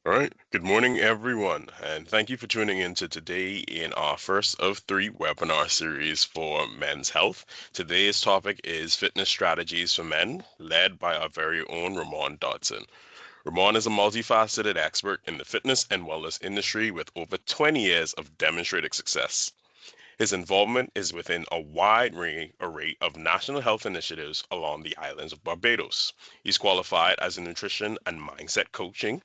All right. Good morning, everyone, and thank you for tuning in to today in our first of three webinar series for men's health. Today's topic is fitness strategies for men, led by our very own Ramon Dodson. Ramon is a multifaceted expert in the fitness and wellness industry with over 20 years of demonstrated success. His involvement is within a wide array of national health initiatives along the islands of Barbados. He's qualified as a nutrition and mindset coaching,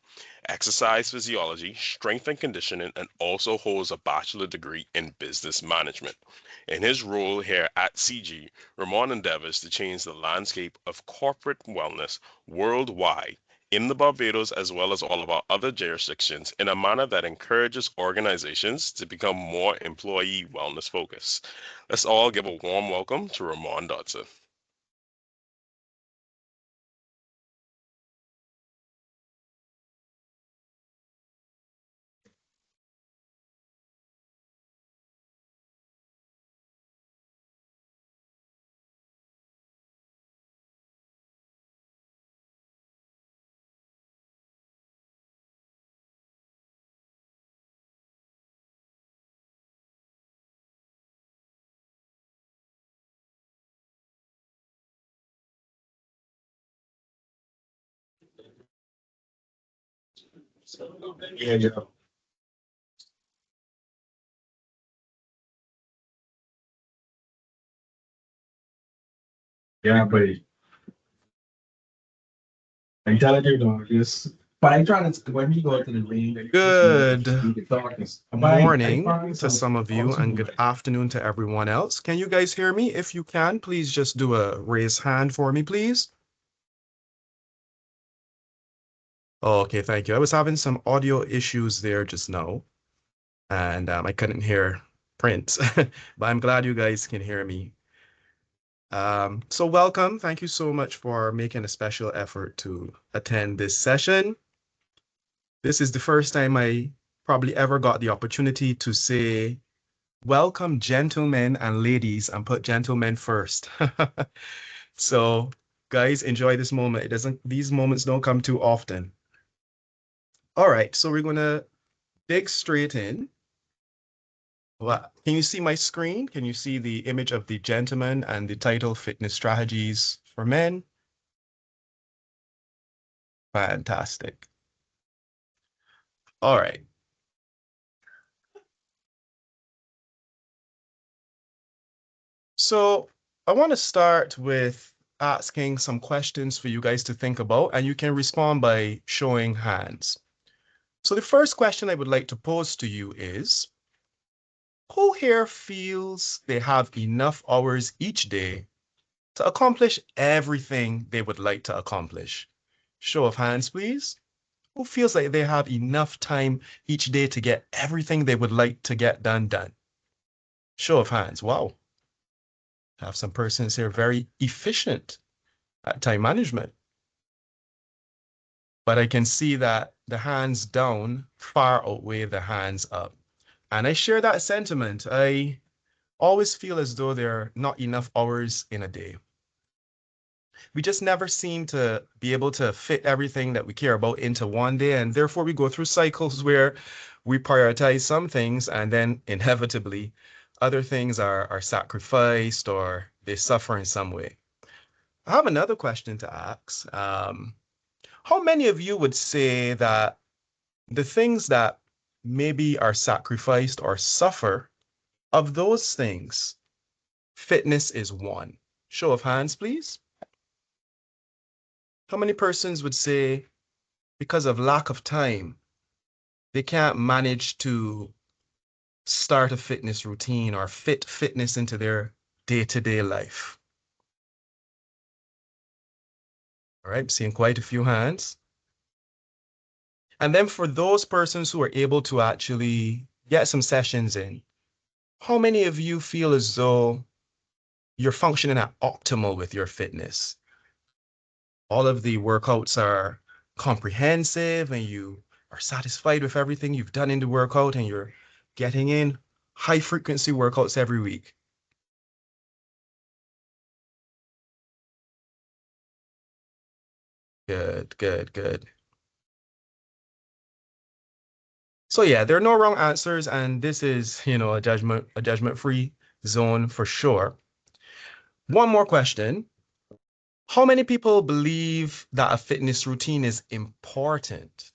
exercise physiology, strength and conditioning, and also holds a bachelor degree in business management. In his role here at CG, Ramon endeavors to change the landscape of corporate wellness worldwide in the Barbados as well as all of our other jurisdictions in a manner that encourages organizations to become more employee wellness focused. Let's all give a warm welcome to Ramon Dodson. Yeah, yeah, yeah, but I'm telling you, dog, this. But I try to when we go to the ring, then Good we can talk. I morning find to myself some of you also and good afternoon to everyone else. Can you guys hear me? If you can, please just do a raise hand for me, please. Okay, thank you. I was having some audio issues there just now, and I couldn't hear Prince, but I'm glad you guys can hear me. So welcome. Thank you so much for making a special effort to attend this session. This is the first time I probably ever got the opportunity to say welcome, gentlemen and ladies, and put gentlemen first. So, guys, enjoy this moment. These moments don't come too often. All right, so we're gonna dig straight in. Can you see my screen? Can you see the image of the gentleman and the title Fitness Strategies for Men? Fantastic. All right. So I want to start with asking some questions for you guys to think about, and you can respond by showing hands. So the first question I would like to pose to you is, who here feels they have enough hours each day to accomplish everything they would like to accomplish? Show of hands, please. Who feels like they have enough time each day to get everything they would like to get done? Show of hands. Wow. I have some persons here very efficient at time management. But I can see that the hands down far outweigh the hands up. And I share that sentiment. I always feel as though there are not enough hours in a day. We just never seem to be able to fit everything that we care about into one day. And therefore, we go through cycles where we prioritize some things and then inevitably other things are sacrificed or they suffer in some way. I have another question to ask. How many of you would say that the things that maybe are sacrificed or suffer, of those things, fitness is one? Show of hands, please. How many persons would say because of lack of time, they can't manage to start a fitness routine or fit fitness into their day-to-day life? All right, I'm seeing quite a few hands. And then for those persons who are able to actually get some sessions in, how many of you feel as though you're functioning at optimal with your fitness? All of the workouts are comprehensive and you are satisfied with everything you've done in the workout and you're getting in high frequency workouts every week. Good, good, good. So yeah, there are no wrong answers, and this is, a judgment-free zone for sure. One more question. How many people believe that a fitness routine is important?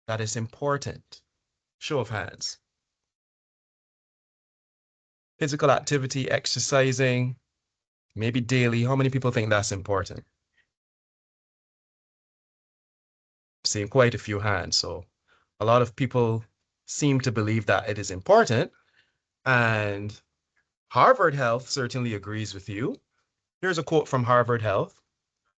That is important. Show of hands. Physical activity, exercising, maybe daily. How many people think that's important? Seeing quite a few hands. So a lot of people seem to believe that it is important. And Harvard Health certainly agrees with you. Here's a quote from Harvard Health.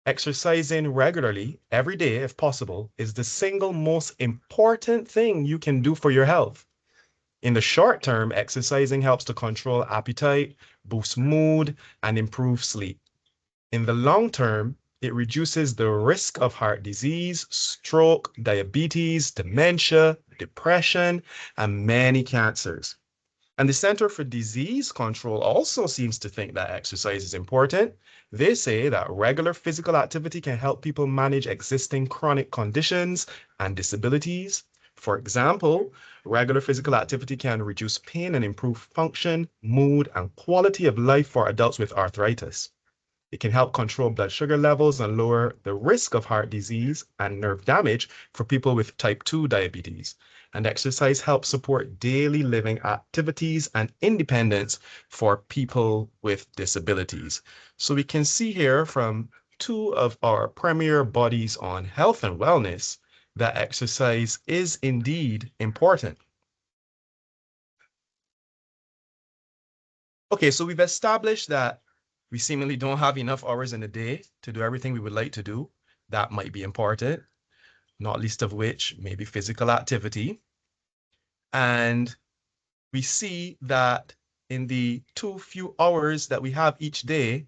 Exercising regularly every day, if possible, is the single most important thing you can do for your health. In the short term, exercising helps to control appetite, boost mood, and improve sleep. In the long term, it reduces the risk of heart disease, stroke, diabetes, dementia, depression, and many cancers. And the Center for Disease Control also seems to think that exercise is important. They say that regular physical activity can help people manage existing chronic conditions and disabilities. For example, regular physical activity can reduce pain and improve function, mood, and quality of life for adults with arthritis. It can help control blood sugar levels and lower the risk of heart disease and nerve damage for people with type 2 diabetes. And exercise helps support daily living activities and independence for people with disabilities. So we can see here from two of our premier bodies on health and wellness that exercise is indeed important. Okay, so we've established that we seemingly don't have enough hours in a day to do everything we would like to do. That might be important, not least of which maybe physical activity. And we see that in the too few hours that we have each day,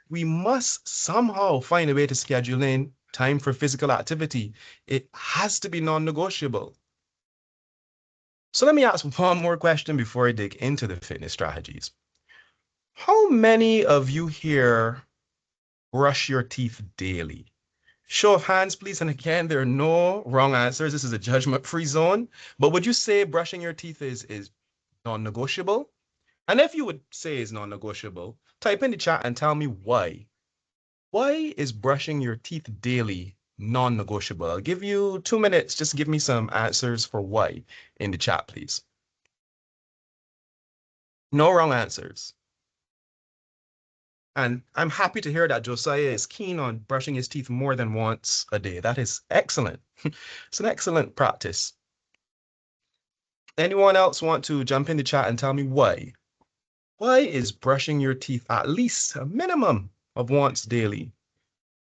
we must somehow find a way to schedule in time for physical activity. It has to be non-negotiable. So let me ask one more question before I dig into the fitness strategies. How many of you here brush your teeth daily? Show of hands, please. And again, there are no wrong answers. This is a judgment-free zone. But would you say brushing your teeth is non-negotiable? And if you would say is non-negotiable, type in the chat and tell me why. Why is brushing your teeth daily non-negotiable? I'll give you 2 minutes. Just give me some answers for why in the chat, please. No wrong answers. And I'm happy to hear that Josiah is keen on brushing his teeth more than once a day. That is excellent. It's an excellent practice. Anyone else want to jump in the chat and tell me why? Why is brushing your teeth at least a minimum of once daily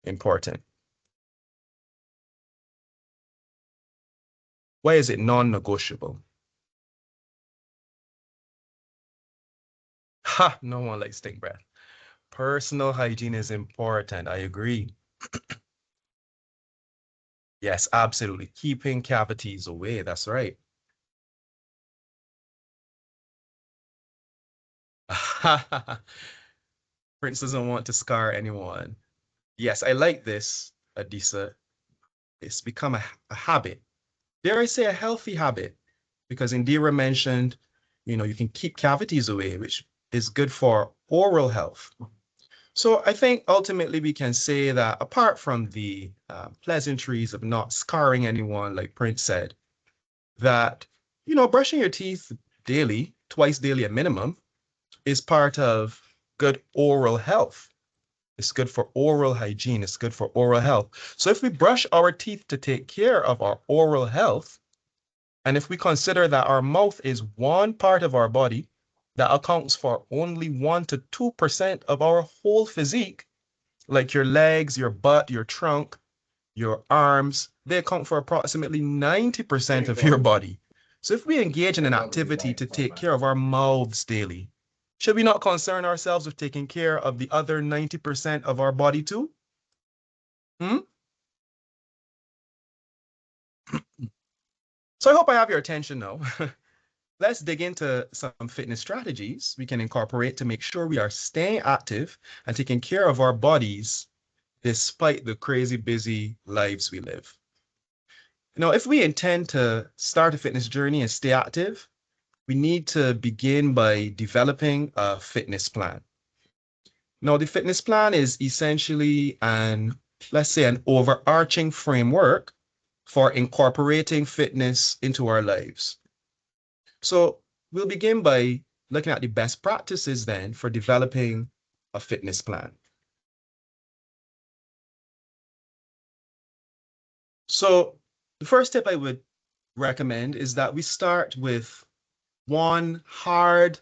important? Why is it non-negotiable? Ha, no one likes stink breath. Personal hygiene is important. I agree. Yes, absolutely. Keeping cavities away. That's right. Prince doesn't want to scar anyone. Yes, I like this, Adisa. It's become a habit. Dare I say a healthy habit? Because Indira mentioned, you can keep cavities away, which is good for oral health. So I think ultimately we can say that apart from the pleasantries of not scarring anyone, like Prince said, that, brushing your teeth daily, twice daily at minimum, is part of good oral health. It's good for oral hygiene. It's good for oral health. So if we brush our teeth to take care of our oral health, and if we consider that our mouth is one part of our body that accounts for only 1 to 2% of our whole physique, like your legs, your butt, your trunk, your arms, they account for approximately 90% of your body. So if we engage in an activity to take care of our mouths daily, should we not concern ourselves with taking care of the other 90% of our body too? Hmm? So I hope I have your attention now. Let's dig into some fitness strategies we can incorporate to make sure we are staying active and taking care of our bodies despite the crazy busy lives we live. Now, if we intend to start a fitness journey and stay active, we need to begin by developing a fitness plan. Now, the fitness plan is essentially let's say, an overarching framework for incorporating fitness into our lives. So we'll begin by looking at the best practices then for developing a fitness plan. So the first tip I would recommend is that we start with one hard,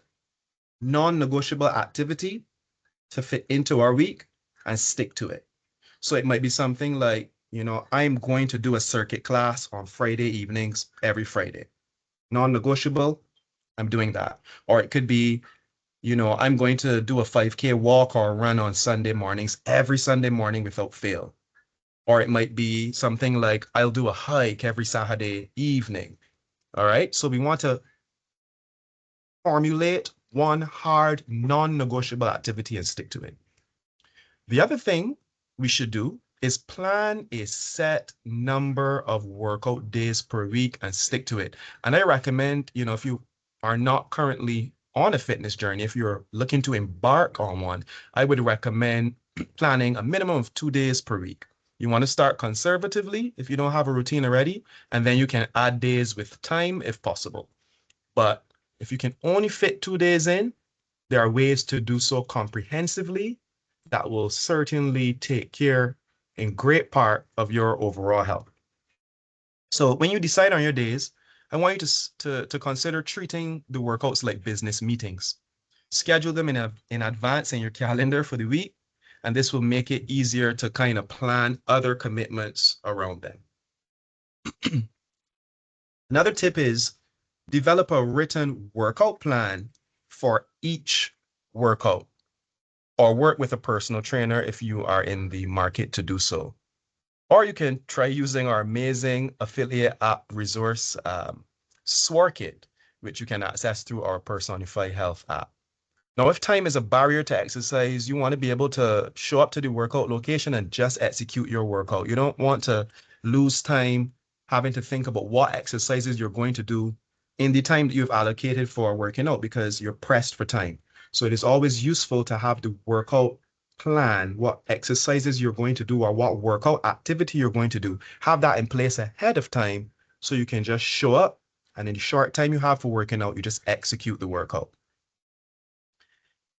non-negotiable activity to fit into our week and stick to it. So it might be something like, I'm going to do a circuit class on Friday evenings every Friday. Non-negotiable, I'm doing that. Or it could be, I'm going to do a 5K walk or run on Sunday mornings, every Sunday morning without fail. Or it might be something like, I'll do a hike every Saturday evening. All right. So we want to formulate one hard, non-negotiable activity and stick to it. The other thing we should do is plan a set number of workout days per week and stick to it. And I recommend, if you are not currently on a fitness journey, if you're looking to embark on one, I would recommend planning a minimum of 2 days per week. You want to start conservatively if you don't have a routine already, and then you can add days with time if possible. But if you can only fit 2 days in, there are ways to do so comprehensively that will certainly take care in great part of your overall health. So when you decide on your days, I want you to consider treating the workouts like business meetings. Schedule them in advance in your calendar for the week, and this will make it easier to kind of plan other commitments around them. Another tip is develop a written workout plan for each workout, or work with a personal trainer if you are in the market to do so. Or you can try using our amazing affiliate app resource, Sworkit, which you can access through our Personify Health app. Now, if time is a barrier to exercise, you want to be able to show up to the workout location and just execute your workout. You don't want to lose time having to think about what exercises you're going to do in the time that you've allocated for working out because you're pressed for time. So it is always useful to have the workout plan, what exercises you're going to do or what workout activity you're going to do. Have that in place ahead of time so you can just show up, and in the short time you have for working out, you just execute the workout.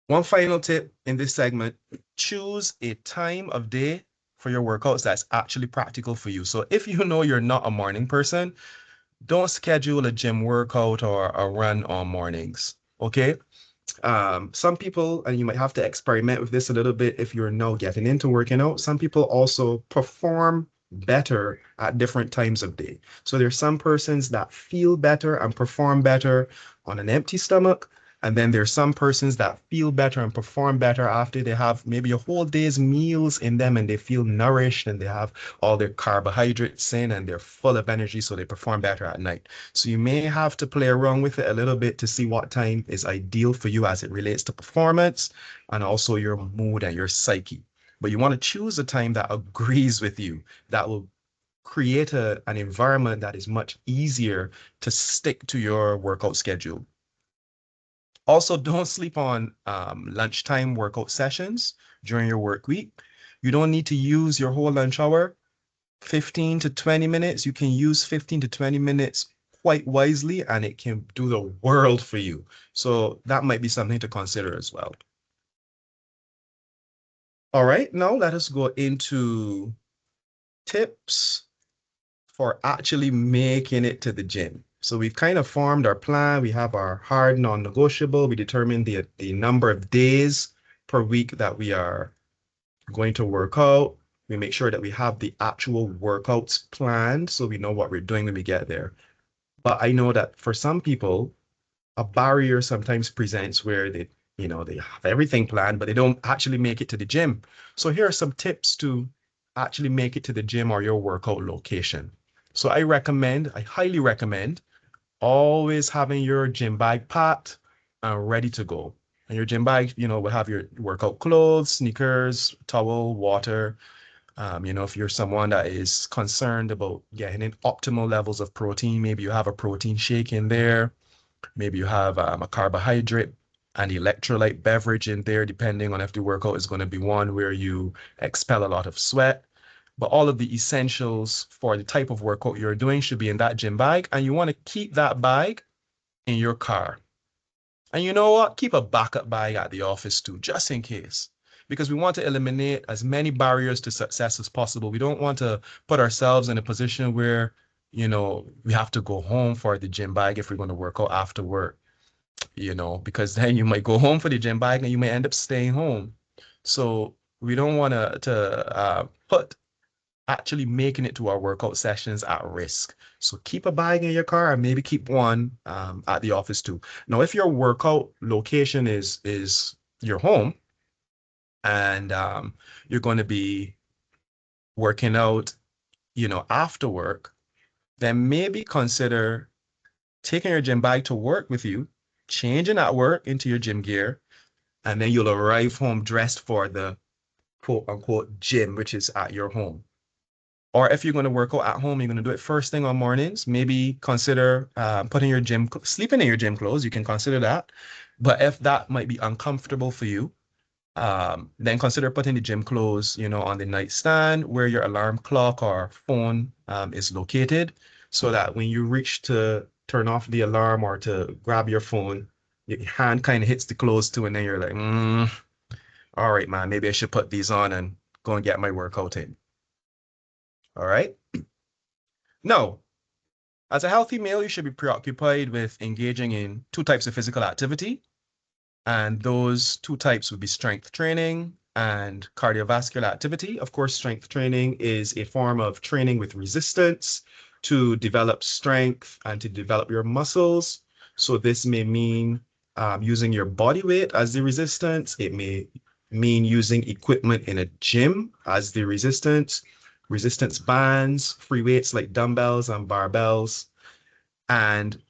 One final tip in this segment, choose a time of day for your workouts that's actually practical for you. So if you know you're not a morning person, don't schedule a gym workout or a run on mornings, okay? Some people, and you might have to experiment with this a little bit if you're now getting into working out, some people also perform better at different times of day. So there's some persons that feel better and perform better on an empty stomach. And then there's some persons that feel better and perform better after they have maybe a whole day's meals in them and they feel nourished and they have all their carbohydrates in and they're full of energy, so they perform better at night. So you may have to play around with it a little bit to see what time is ideal for you as it relates to performance and also your mood and your psyche. But you want to choose a time that agrees with you, that will create an environment that is much easier to stick to your workout schedule. Also, don't sleep on lunchtime workout sessions during your work week. You don't need to use your whole lunch hour, 15 to 20 minutes. You can use 15 to 20 minutes quite wisely, and it can do the world for you. So that might be something to consider as well. All right, now let us go into tips for actually making it to the gym. So we've kind of formed our plan. We have our hard non-negotiable. We determined the number of days per week that we are going to work out. We make sure that we have the actual workouts planned so we know what we're doing when we get there. But I know that for some people, a barrier sometimes presents where they have everything planned, but they don't actually make it to the gym. So here are some tips to actually make it to the gym or your workout location. So I highly recommend always having your gym bag packed and ready to go. And your gym bag, will have your workout clothes, sneakers, towel, water, If you're someone that is concerned about getting in optimal levels of protein, maybe you have a protein shake in there. Maybe you have a carbohydrate and electrolyte beverage in there, depending on if the workout is going to be one where you expel a lot of sweat. But all of the essentials for the type of workout you're doing should be in that gym bag. And you want to keep that bag in your car. And you know what? Keep a backup bag at the office too, just in case. Because we want to eliminate as many barriers to success as possible. We don't want to put ourselves in a position where, we have to go home for the gym bag if we're going to work out after work, because then you might go home for the gym bag and you may end up staying home. So we don't want to put actually making it to our workout sessions at risk. So keep a bag in your car and maybe keep one at the office too. Now, if your workout location is your home and you're going to be working out, after work, then maybe consider taking your gym bag to work with you, changing at work into your gym gear, and then you'll arrive home dressed for the quote unquote gym, which is at your home. Or if you're going to work out at home, you're going to do it first thing on mornings, maybe consider sleeping in your gym clothes. You can consider that. But if that might be uncomfortable for you, then consider putting the gym clothes, on the nightstand where your alarm clock or phone is located, so that when you reach to turn off the alarm or to grab your phone, your hand kind of hits the clothes too, and then you're like, all right, man, maybe I should put these on and go and get my workout in. All right. No, as a healthy male, you should be preoccupied with engaging in two types of physical activity. And those two types would be strength training and cardiovascular activity. Of course, strength training is a form of training with resistance to develop strength and to develop your muscles. So this may mean using your body weight as the resistance. It may mean using equipment in a gym as the resistance bands, free weights like dumbbells and barbells. And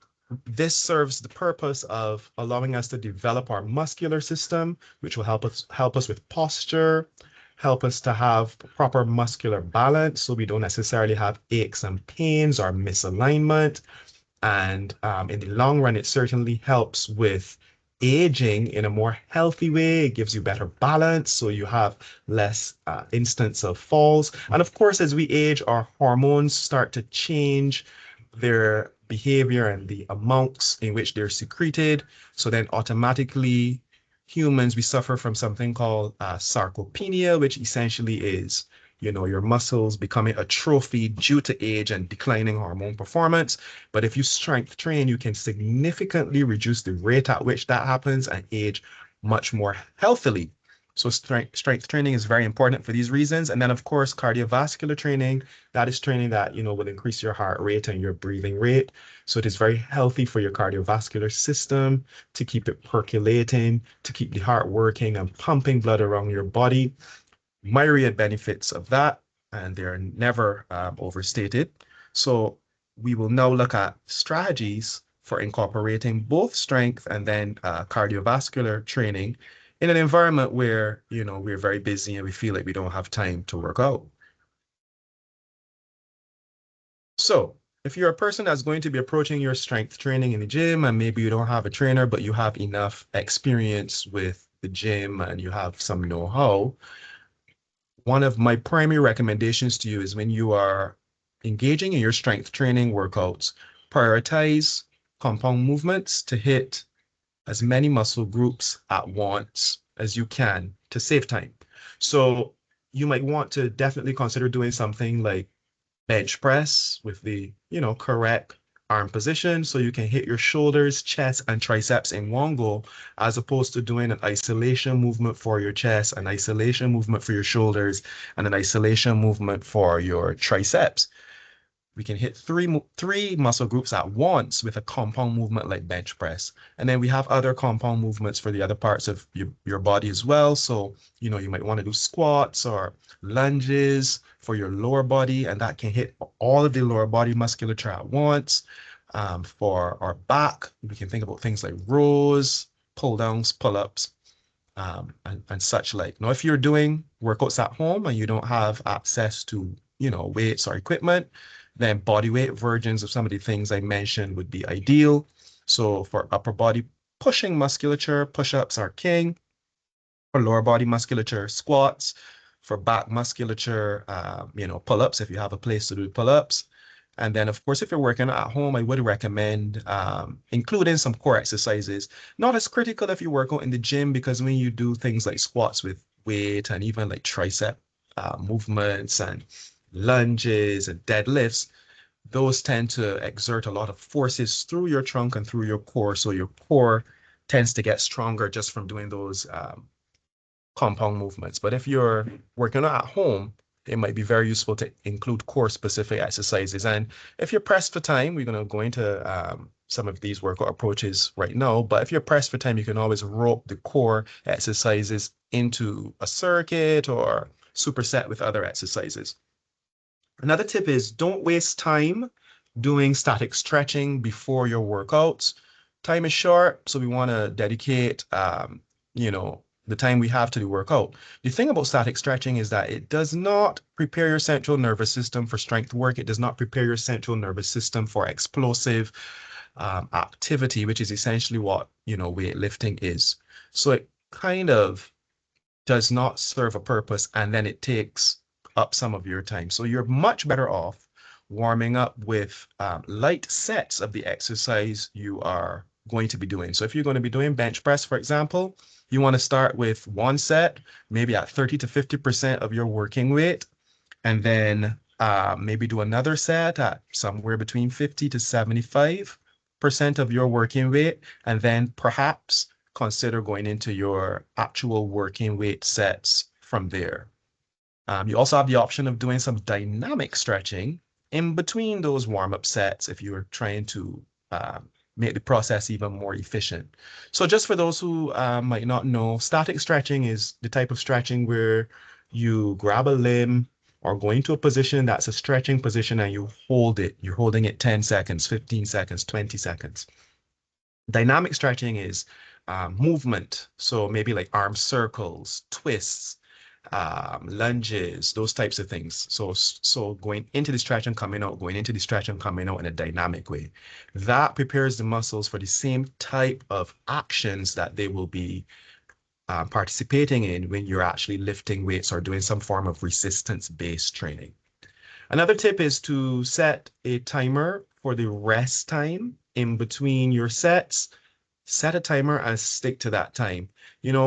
this serves the purpose of allowing us to develop our muscular system, which will help us with posture, help us to have proper muscular balance so we don't necessarily have aches and pains or misalignment. And in the long run, it certainly helps with aging in a more healthy way. It gives you better balance, so you have less instance of falls. And of course, as we age, our hormones start to change their behavior and the amounts in which they're secreted. So then automatically, humans, we suffer from something called sarcopenia, which essentially is your muscles becoming atrophied due to age and declining hormone performance. But if you strength train, you can significantly reduce the rate at which that happens and age much more healthily. So strength training is very important for these reasons. And then, of course, cardiovascular training, that is training that, will increase your heart rate and your breathing rate. So it is very healthy for your cardiovascular system to keep it percolating, to keep the heart working and pumping blood around your body. Myriad benefits of that, and they're never overstated. So we will now look at strategies for incorporating both strength and then cardiovascular training in an environment where, we're very busy and we feel like we don't have time to work out. So if you're a person that's going to be approaching your strength training in the gym and maybe you don't have a trainer, but you have enough experience with the gym and you have some know-how, one of my primary recommendations to you is when you are engaging in your strength training workouts, prioritize compound movements to hit as many muscle groups at once as you can to save time. So you might want to definitely consider doing something like bench press with the, correct arm position so you can hit your shoulders, chest, and triceps in one go, as opposed to doing an isolation movement for your chest, an isolation movement for your shoulders, and an isolation movement for your triceps. We can hit three muscle groups at once with a compound movement like bench press. And then we have other compound movements for the other parts of your body as well. So, you might want to do squats or lunges for your lower body, and that can hit all of the lower body musculature at once. For our back, we can think about things like rows, pull downs, pull ups. and such like. Now, if you're doing workouts at home and you don't have access to, weights or equipment, then body weight versions of some of the things I mentioned would be ideal. So for upper body pushing musculature, push-ups are king. For lower body musculature, squats. For back musculature, pull-ups if you have a place to do pull-ups. And then, of course, if you're working at home, I would recommend including some core exercises. Not as critical if you work out in the gym, because when you do things like squats with weight and even like tricep movements and lunges and deadlifts, those tend to exert a lot of forces through your trunk and through your core. So your core tends to get stronger just from doing those compound movements. But if you're working out at home, it might be very useful to include core specific exercises. And if you're pressed for time, we're going to go into some of these workout approaches right now. But if you're pressed for time, you can always rope the core exercises into a circuit or superset with other exercises. Another tip is don't waste time doing static stretching before your workouts. Time is short, so we want to dedicate, the time we have to do workout. The thing about static stretching is that it does not prepare your central nervous system for strength work. It does not prepare your central nervous system for explosive activity, which is essentially what, weightlifting is. So it kind of does not serve a purpose, and then it takes up some of your time. So you're much better off warming up with light sets of the exercise you are going to be doing. So if you're going to be doing bench press, for example, you want to start with one set, maybe at 30 to 50% of your working weight, and then maybe do another set at somewhere between 50 to 75% of your working weight, and then perhaps consider going into your actual working weight sets from there. You also have the option of doing some dynamic stretching in between those warm-up sets if you're trying to make the process even more efficient. So just for those who might not know, static stretching is the type of stretching where you grab a limb or go into a position that's a stretching position and you hold it. You're holding it 10 seconds, 15 seconds, 20 seconds. Dynamic stretching is movement. So maybe like arm circles, twists, lunges, those types of things. So going into the stretch and coming out, going into the stretch and coming out in a dynamic way. That prepares the muscles for the same type of actions that they will be participating in when you're actually lifting weights or doing some form of resistance-based training. Another tip is to set a timer for the rest time in between your sets. Set a timer and stick to that time.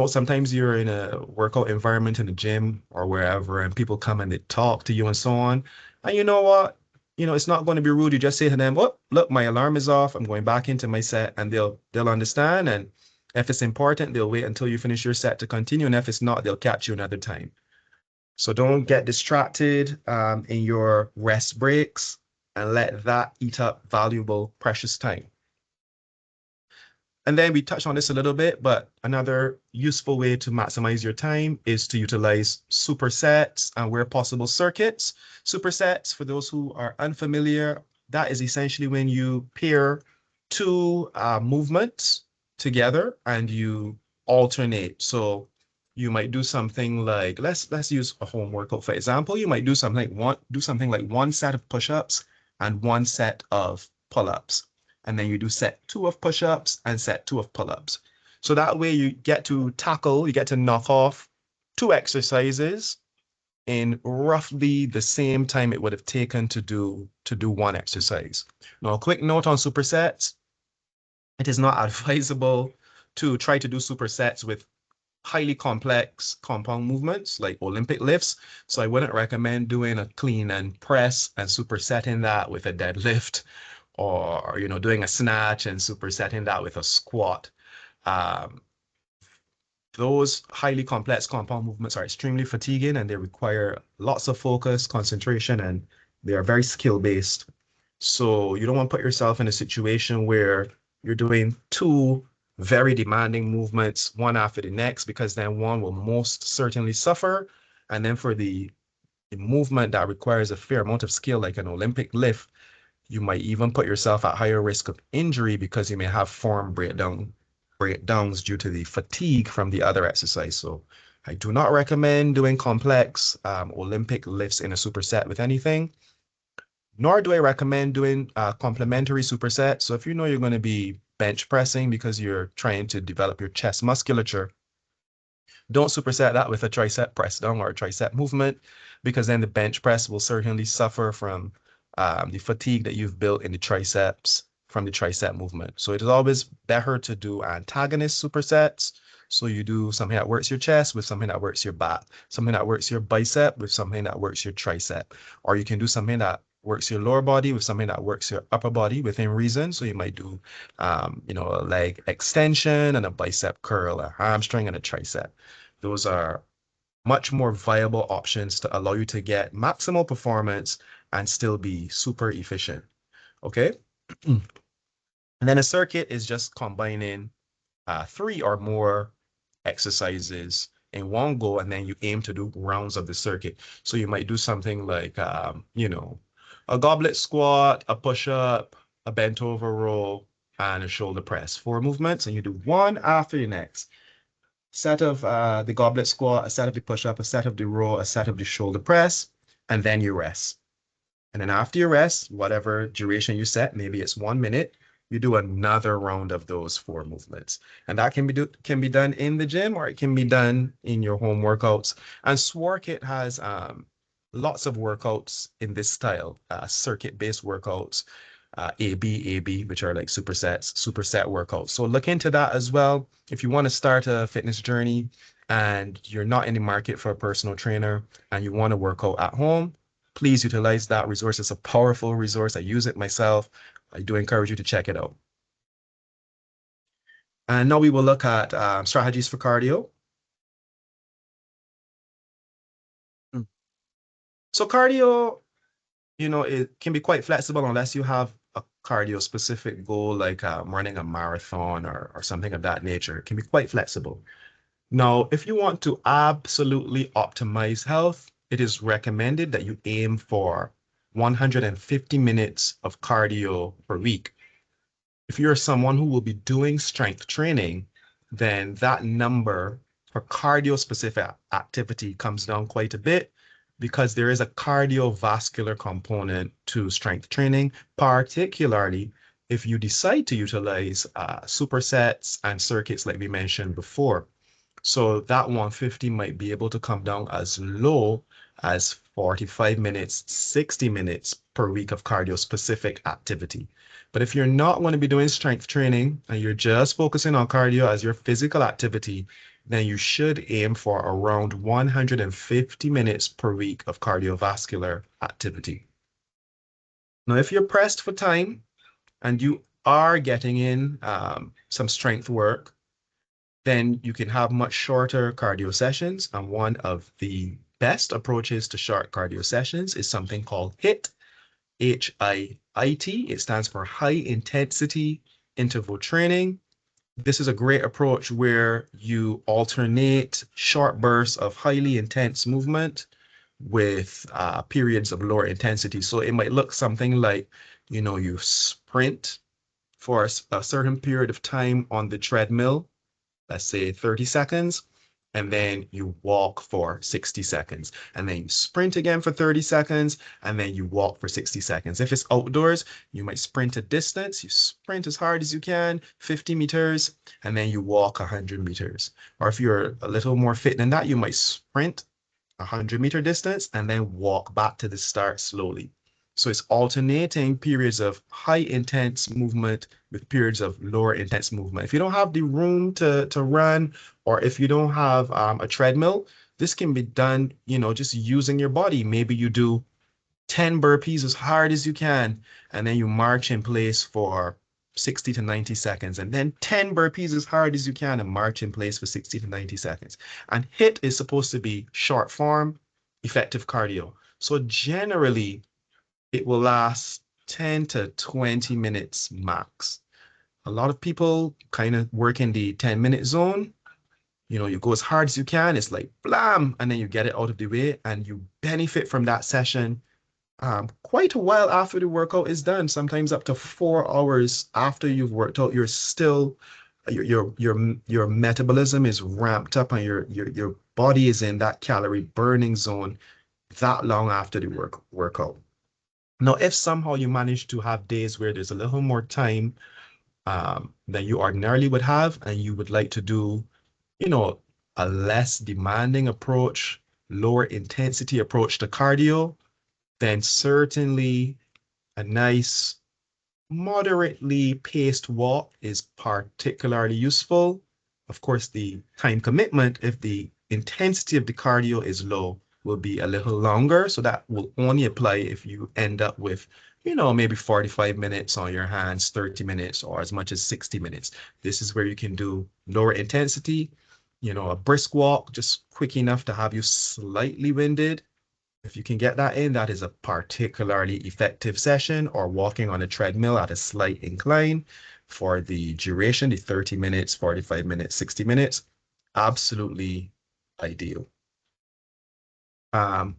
Sometimes you're in a workout environment in the gym or wherever, and people come and they talk to you and so on. And you know what? It's not going to be rude. You just say to them, "Oh, look, my alarm is off. I'm going back into my set," and they'll understand. And if it's important, they'll wait until you finish your set to continue. And if it's not, they'll catch you another time. So don't get distracted in your rest breaks and let that eat up valuable, precious time. And then we touched on this a little bit, but another useful way to maximize your time is to utilize supersets and where possible circuits. Supersets, for those who are unfamiliar, that is essentially when you pair two movements together and you alternate. So you might do something like, let's use a home workout for example. You might do something like one set of push-ups and one set of pull-ups. And then you do set 2 of push-ups and set 2 of pull-ups. So that way you get to knock off 2 exercises in roughly the same time it would have taken to do one exercise. Now, a quick note on supersets. It is not advisable to try to do supersets with highly complex compound movements like Olympic lifts. So I wouldn't recommend doing a clean and press and supersetting that with a deadlift, or doing a snatch and supersetting that with a squat. Those highly complex compound movements are extremely fatiguing and they require lots of focus, concentration, and they are very skill-based. So you don't want to put yourself in a situation where you're doing 2 very demanding movements one after the next, because then one will most certainly suffer. And then for the movement that requires a fair amount of skill, like an Olympic lift, you might even put yourself at higher risk of injury because you may have form breakdown breakdowns due to the fatigue from the other exercise. So I do not recommend doing complex Olympic lifts in a superset with anything, nor do I recommend doing complementary supersets. So if you know you're going to be bench pressing because you're trying to develop your chest musculature, don't superset that with a tricep press down or a tricep movement, because then the bench press will certainly suffer from the fatigue that you've built in the triceps from the tricep movement. So it is always better to do antagonist supersets. So you do something that works your chest with something that works your back, something that works your bicep with something that works your tricep, or you can do something that works your lower body with something that works your upper body within reason. So you might do, a leg extension and a bicep curl, a hamstring and a tricep. Those are much more viable options to allow you to get maximal performance and still be super efficient. Okay. And then a circuit is just combining 3 or more exercises in one go, and then you aim to do rounds of the circuit. So you might do something like, a goblet squat, a push-up, a bent over row, and a shoulder press. 4 movements, and you do one after the next. Set of the goblet squat, a set of the push-up, a set of the row, a set of the shoulder press, and then you rest. And then after you rest, whatever duration you set, maybe it's 1 minute, you do another round of those 4 movements. And that can be done in the gym, or it can be done in your home workouts. And Swarkit has lots of workouts in this style, circuit-based workouts, AB, which are like superset workouts. So look into that as well. If you want to start a fitness journey and you're not in the market for a personal trainer and you want to work out at home, please utilize that resource. It's a powerful resource. I use it myself. I do encourage you to check it out. And now we will look at strategies for cardio. So cardio, it can be quite flexible unless you have a cardio specific goal, like running a marathon or something of that nature. It can be quite flexible. Now, if you want to absolutely optimize health, it is recommended that you aim for 150 minutes of cardio per week. If you're someone who will be doing strength training, then that number for cardio specific activity comes down quite a bit, because there is a cardiovascular component to strength training, particularly if you decide to utilize supersets and circuits like we mentioned before. So that 150 might be able to come down as low as 45 minutes, 60 minutes per week of cardio specific activity. But if you're not going to be doing strength training and you're just focusing on cardio as your physical activity, then you should aim for around 150 minutes per week of cardiovascular activity. Now, if you're pressed for time and you are getting in some strength work, then you can have much shorter cardio sessions. And one of the best approaches to short cardio sessions is something called HIIT, HIIT. It stands for high intensity interval training. This is a great approach where you alternate short bursts of highly intense movement with periods of lower intensity. So it might look something like, you sprint for a certain period of time on the treadmill, let's say 30 seconds, and then you walk for 60 seconds, and then you sprint again for 30 seconds, and then you walk for 60 seconds. If it's outdoors, you might sprint a distance. You sprint as hard as you can, 50 meters, and then you walk 100 meters. Or if you're a little more fit than that, you might sprint 100-meter distance and then walk back to the start slowly. So it's alternating periods of high intense movement with periods of lower intense movement. If you don't have the room to run, or if you don't have a treadmill, this can be done, just using your body. Maybe you do 10 burpees as hard as you can, and then you march in place for 60 to 90 seconds, and then 10 burpees as hard as you can and march in place for 60 to 90 seconds. And HIIT is supposed to be short form, effective cardio. So generally, it will last 10 to 20 minutes max. A lot of people kind of work in the 10-minute zone. You go as hard as you can, it's like blam, and then you get it out of the way and you benefit from that session quite a while after the workout is done, sometimes up to 4 hours after you've worked out, you're still your metabolism is ramped up and your body is in that calorie burning zone that long after the workout. Now, if somehow you manage to have days where there's a little more time than you ordinarily would have, and you would like to do, you know, a less demanding approach, lower intensity approach to cardio, then certainly a nice moderately paced walk is particularly useful. Of course, the time commitment, if the intensity of the cardio is low, will be a little longer. So that will only apply if you end up with, maybe 45 minutes on your hands, 30 minutes, or as much as 60 minutes. This is where you can do lower intensity, a brisk walk, just quick enough to have you slightly winded. If you can get that in, that is a particularly effective session, or walking on a treadmill at a slight incline for the duration, the 30 minutes, 45 minutes, 60 minutes. Absolutely ideal.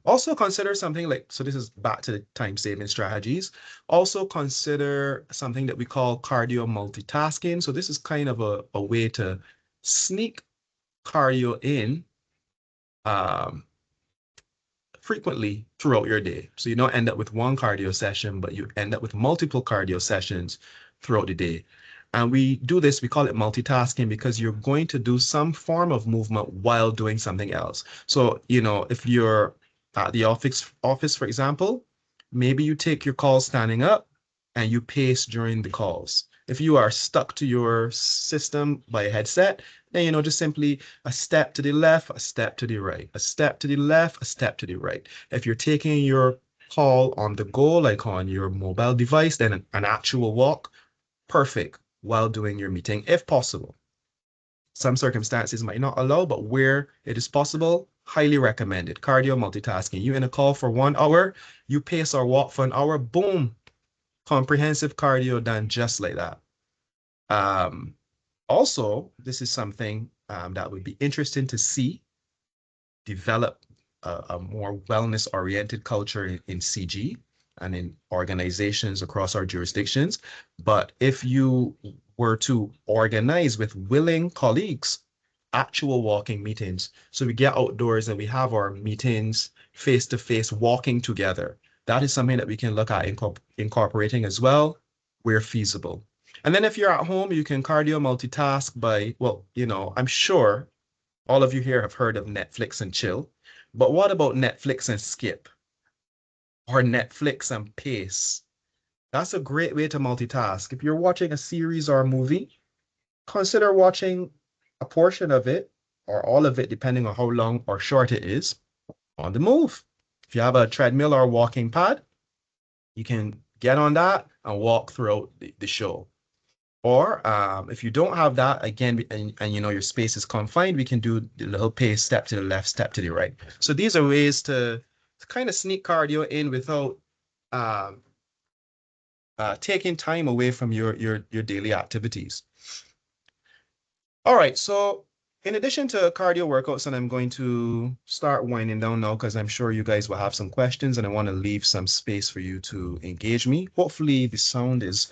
Also consider something like, so this is back to the time-saving strategies. Also consider something that we call cardio multitasking. So this is kind of a way to sneak cardio in frequently throughout your day. So you don't end up with one cardio session, but you end up with multiple cardio sessions throughout the day. And we do this, we call it multitasking, because you're going to do some form of movement while doing something else. So, if you're at the office, for example, maybe you take your calls standing up and you pace during the calls. If you are stuck to your system by a headset, then, just simply a step to the left, a step to the right, a step to the left, a step to the right. If you're taking your call on the go, like on your mobile device, then an actual walk, perfect, while doing your meeting, if possible. Some circumstances might not allow, but where it is possible, highly recommended. Cardio multitasking. You in a call for 1 hour, you pace or walk for an hour, boom, comprehensive cardio done just like that. Also, this is something that would be interesting to see develop a more wellness-oriented culture in CG and in organizations across our jurisdictions. But if you were to organize with willing colleagues, actual walking meetings, so we get outdoors and we have our meetings face-to-face walking together, that is something that we can look at incorporating as well, where feasible. And then if you're at home, you can cardio multitask by, well, I'm sure all of you here have heard of Netflix and chill, but what about Netflix and skip, or Netflix and pace? That's a great way to multitask. If you're watching a series or a movie, consider watching a portion of it or all of it, depending on how long or short it is, on the move. If you have a treadmill or a walking pad, you can get on that and walk throughout the show. Or if you don't have that, again, and your space is confined, we can do the little pace, step to the left, step to the right. So these are ways to kind of sneak cardio in without taking time away from your daily activities. All right, so in addition to cardio workouts, and I'm going to start winding down now because I'm sure you guys will have some questions and I want to leave some space for you to engage me. Hopefully the sound is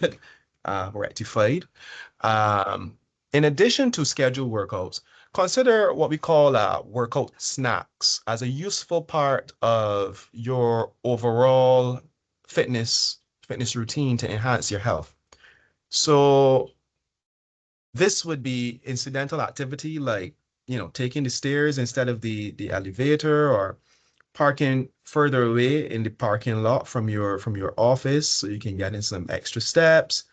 rectified. In addition to scheduled workouts, consider what we call workout snacks as a useful part of your overall fitness routine to enhance your health. So this would be incidental activity like, taking the stairs instead of the elevator, or parking further away in the parking lot from your office so you can get in some extra steps.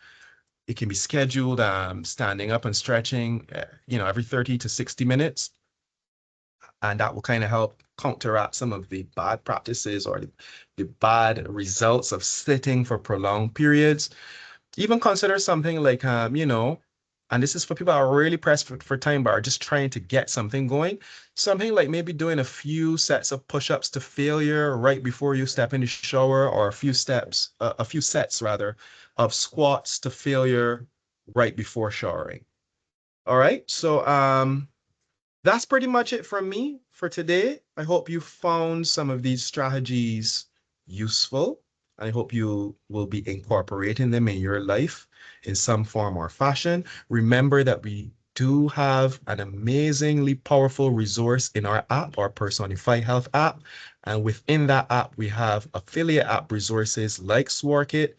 It can be scheduled standing up and stretching, every 30 to 60 minutes. And that will kind of help counteract some of the bad practices or the bad results of sitting for prolonged periods. Even consider something like, and this is for people that are really pressed for time, but are just trying to get something going. Something like maybe doing a few sets of push-ups to failure right before you step in the shower, or a few sets rather, of squats to failure right before showering. All right, so that's pretty much it from me for today. I hope you found some of these strategies useful. I hope you will be incorporating them in your life in some form or fashion. Remember that we do have an amazingly powerful resource in our app, our Personified Health app. And within that app, we have affiliate app resources like Swarkit,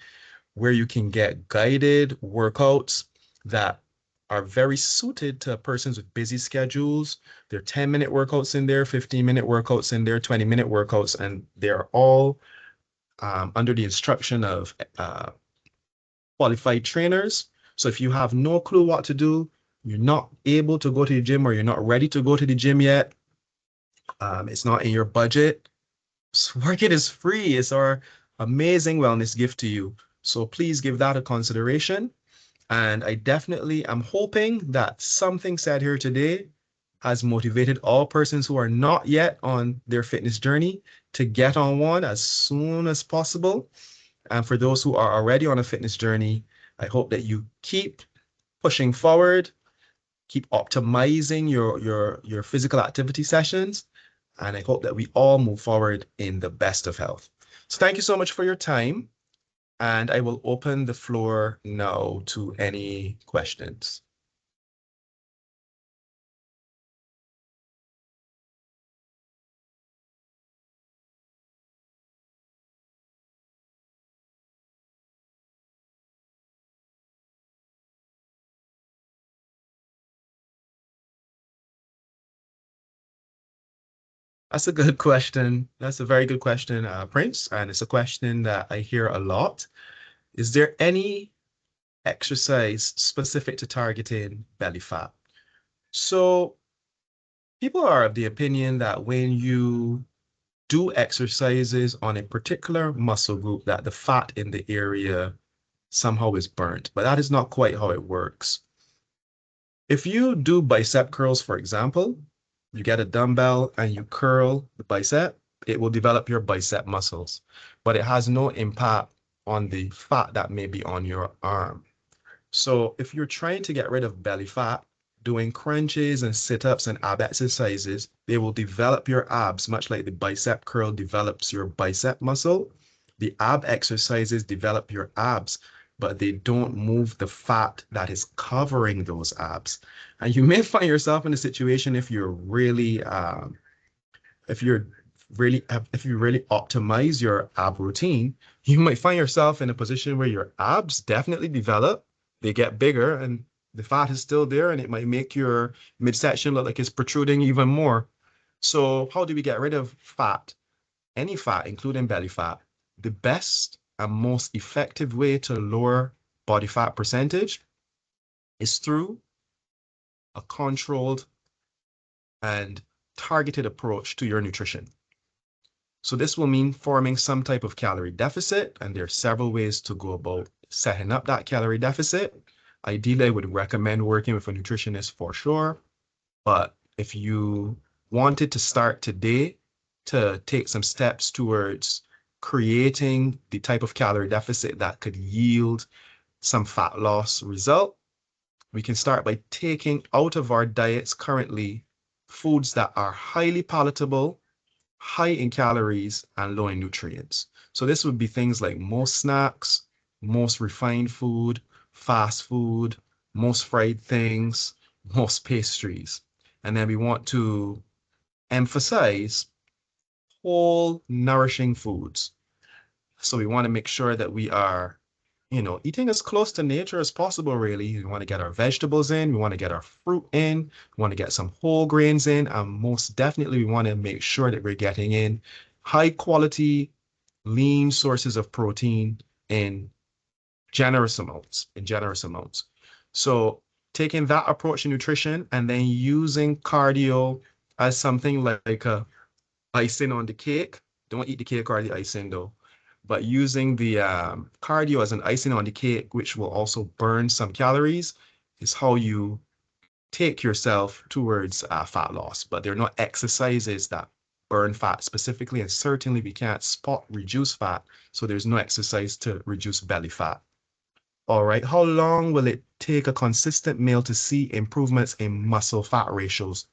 where you can get guided workouts that are very suited to persons with busy schedules. There are 10-minute workouts in there, 15-minute workouts in there, 20-minute workouts, and they're all under the instruction of qualified trainers. So if you have no clue what to do, you're not able to go to the gym or you're not ready to go to the gym yet, it's not in your budget, Swarkit is free. It's our amazing wellness gift to you. So please give that a consideration. And I definitely am hoping that something said here today has motivated all persons who are not yet on their fitness journey to get on one as soon as possible. And for those who are already on a fitness journey, I hope that you keep pushing forward, keep optimizing your physical activity sessions, and I hope that we all move forward in the best of health. So thank you so much for your time, and I will open the floor now to any questions. That's a good question. That's a very good question, Prince, and it's a question that I hear a lot. Is there any exercise specific to targeting belly fat? So people are of the opinion that when you do exercises on a particular muscle group, that the fat in the area somehow is burnt, but that is not quite how it works. If you do bicep curls, for example, you get a dumbbell and you curl the bicep, it will develop your bicep muscles, but it has no impact on the fat that may be on your arm. So if you're trying to get rid of belly fat, doing crunches and sit-ups and ab exercises, they will develop your abs, much like the bicep curl develops your bicep muscle. The ab exercises develop your abs, but they don't move the fat that is covering those abs. And you may find yourself in a situation if you're really, if you're if you really optimize your ab routine, you might find yourself in a position where your abs definitely develop, they get bigger, and the fat is still there, and it might make your midsection look like it's protruding even more. So how do we get rid of fat? Any fat, including belly fat? The best and most effective way to lower body fat percentage is through a controlled and targeted approach to your nutrition. So this will mean forming some type of calorie deficit, and there are several ways to go about setting up that calorie deficit. Ideally, I would recommend working with a nutritionist for sure, but if you wanted to start today to take some steps towards creating the type of calorie deficit that could yield some fat loss result, we can start by taking out of our diets currently foods that are highly palatable, high in calories, and low in nutrients. So this would be things like most snacks, most refined food, fast food, most fried things, most pastries. And then we want to emphasize whole, nourishing foods. So we want to make sure that we are, eating as close to nature as possible, really. We want to get our vegetables in, we want to get our fruit in, we want to get some whole grains in, and most definitely we want to make sure that we're getting in high quality, lean sources of protein in generous amounts. So taking that approach to nutrition and then using cardio as something like a icing on the cake. Don't eat the cake or the icing though, but using the cardio as an icing on the cake, which will also burn some calories, is how you take yourself towards fat loss. But they're not exercises that burn fat specifically, and certainly we can't spot reduce fat, so there's no exercise to reduce belly fat. All right, how long will it take a consistent meal to see improvements in muscle fat ratios?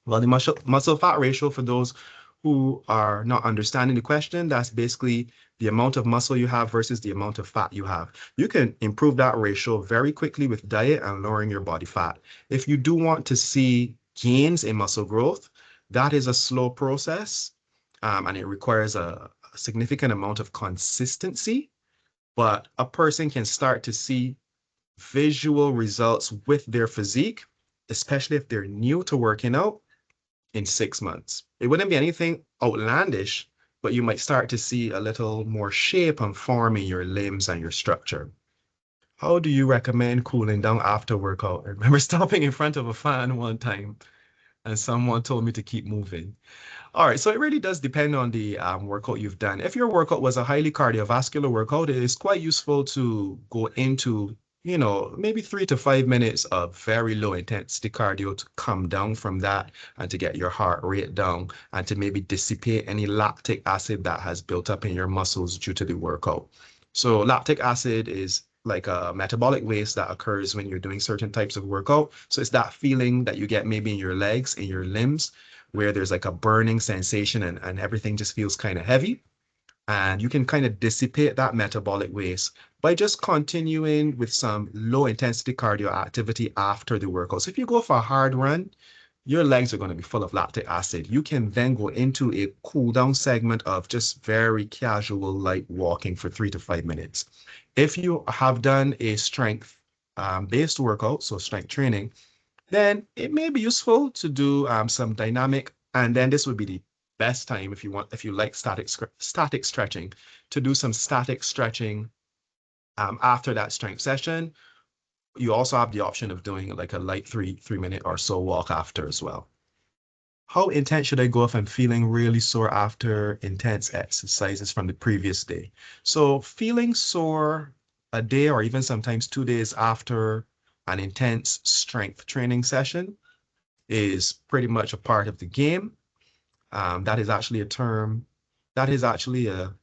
Well, the muscle fat ratio, for those who are not understanding the question, that's basically the amount of muscle you have versus the amount of fat you have. You can improve that ratio very quickly with diet and lowering your body fat. If you do want to see gains in muscle growth, that is a slow process, and it requires a significant amount of consistency. But a person can start to see visual results with their physique, especially if they're new to working out, in 6 months. It wouldn't be anything outlandish, but you might start to see a little more shape and form in your limbs and your structure. How do you recommend cooling down after workout? I remember stopping in front of a fan one time and someone told me to keep moving. All right, so it really does depend on the workout you've done. If your workout was a highly cardiovascular workout, it is quite useful to go into, maybe 3 to 5 minutes of very low intensity cardio to come down from that and to get your heart rate down and to maybe dissipate any lactic acid that has built up in your muscles due to the workout. So lactic acid is like a metabolic waste that occurs when you're doing certain types of workout. So it's that feeling that you get maybe in your legs, in your limbs, where there's like a burning sensation and everything just feels kind of heavy. And you can kind of dissipate that metabolic waste by just continuing with some low intensity cardio activity after the workout. So if you go for a hard run, your legs are going to be full of lactic acid. You can then go into a cool down segment of just very casual light walking for 3 to 5 minutes. If you have done a strength based workout, so strength training, then it may be useful to do some dynamic, and then this would be the best time if you like static stretching, to do some static stretching after that strength session. You also have the option of doing like a light three minute or so walk after as well. How intense should I go if I'm feeling really sore after intense exercises from the previous day? So feeling sore a day or even sometimes 2 days after an intense strength training session is pretty much a part of the game. That is actually a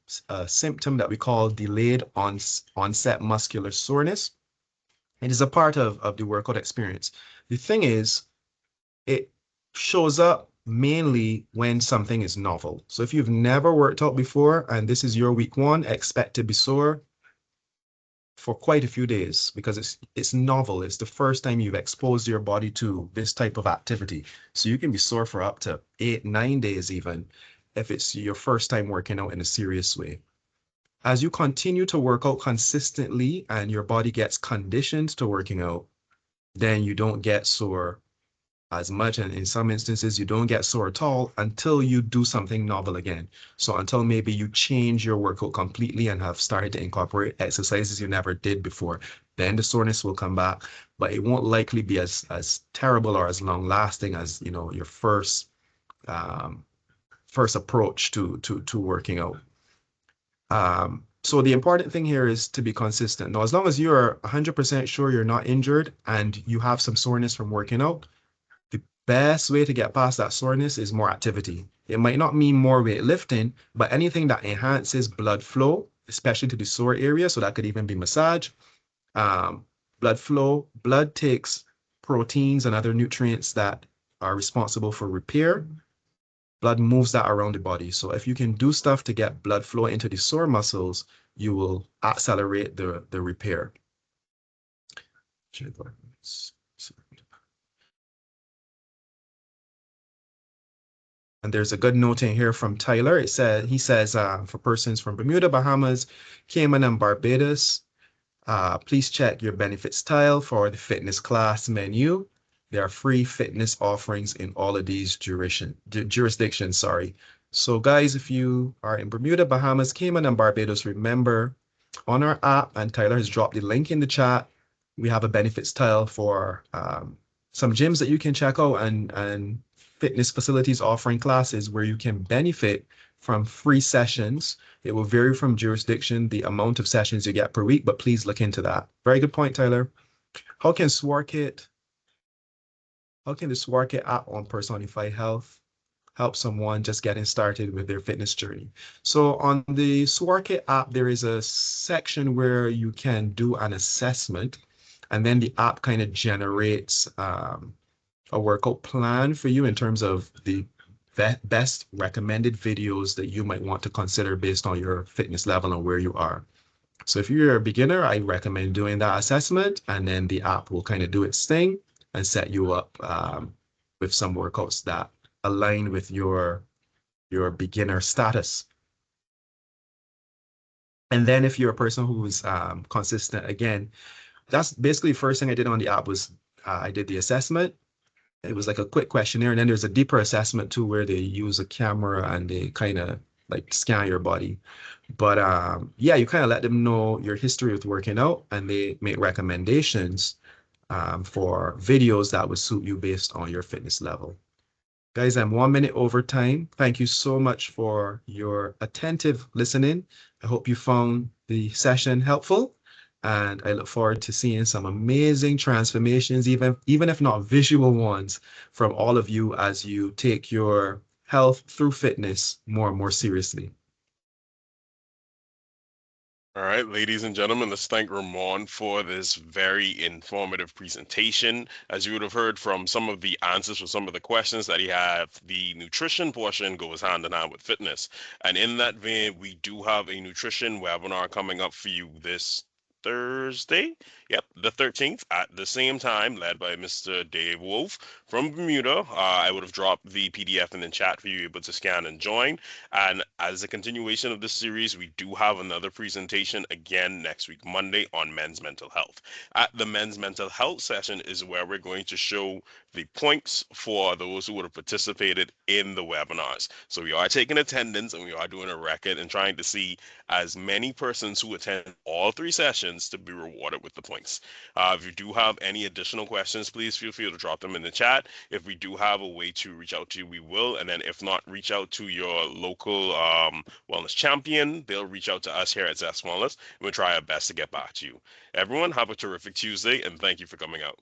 symptom that we call delayed onset muscular soreness. It is a part of the workout experience. The thing is, it shows up mainly when something is novel. So if you've never worked out before and this is your week one, expect to be sore for quite a few days because it's novel. It's the first time you've exposed your body to this type of activity. So you can be sore for up to 8, 9 days even if it's your first time working out in a serious way. As you continue to work out consistently and your body gets conditioned to working out, then you don't get sore as much, and in some instances you don't get sore at all until you do something novel again. So until maybe you change your workout completely and have started to incorporate exercises you never did before, then the soreness will come back, but it won't likely be as terrible or as long lasting as your first approach to working out. So the important thing here is to be consistent. Now, as long as you're 100% sure you're not injured and you have some soreness from working out, the best way to get past that soreness is more activity. It might not mean more weightlifting, but anything that enhances blood flow, especially to the sore area, so that could even be massage. Blood flow, blood takes proteins and other nutrients that are responsible for repair. Blood moves that around the body. So if you can do stuff to get blood flow into the sore muscles, you will accelerate the repair. And there's a good note in here from Tyler. He says, for persons from Bermuda, Bahamas, Cayman, and Barbados, please check your benefits tile for the fitness class menu. There are free fitness offerings in all of these jurisdictions. So guys, if you are in Bermuda, Bahamas, Cayman, and Barbados, remember on our app, and Tyler has dropped the link in the chat, we have a benefits tile for some gyms that you can check out and fitness facilities offering classes where you can benefit from free sessions. It will vary from jurisdiction, the amount of sessions you get per week, but please look into that. Very good point, Tyler. How can the Swarkit app on Personify Health help someone just getting started with their fitness journey? So on the Swarkit app, there is a section where you can do an assessment, and then the app kind of generates a workout plan for you in terms of the best recommended videos that you might want to consider based on your fitness level and where you are. So if you're a beginner, I recommend doing that assessment, and then the app will kind of do its thing and set you up with some workouts that align with your beginner status. And then if you're a person who's consistent, again, that's basically the first thing I did on the app was I did the assessment. It was like a quick questionnaire, and then there's a deeper assessment too, where they use a camera and they kind of like scan your body. But yeah, you kind of let them know your history with working out, and they make recommendations for videos that would suit you based on your fitness level. Guys, I'm 1 minute over time. Thank you so much for your attentive listening. I hope you found the session helpful, and I look forward to seeing some amazing transformations, even if not visual ones, from all of you as you take your health through fitness more and more seriously. All right, ladies and gentlemen, let's thank Ramon for this very informative presentation. As you would have heard from some of the answers for some of the questions that he had, the nutrition portion goes hand in hand with fitness. And in that vein, we do have a nutrition webinar coming up for you this Thursday. Yep, the 13th at the same time, led by Mr. Dave Wolf from Bermuda. I would have dropped the PDF in the chat for you able to scan and join. And as a continuation of this series, we do have another presentation again next week, Monday, on men's mental health. At the men's mental health session is where we're going to show the points for those who would have participated in the webinars. So we are taking attendance and we are doing a record and trying to see as many persons who attend all three sessions to be rewarded with the points. If you do have any additional questions, please feel free to drop them in the chat. If we do have a way to reach out to you, we will. And then if not, reach out to your local wellness champion. They'll reach out to us here at Zest Wellness, and we'll try our best to get back to you. Everyone, have a terrific Tuesday, and thank you for coming out.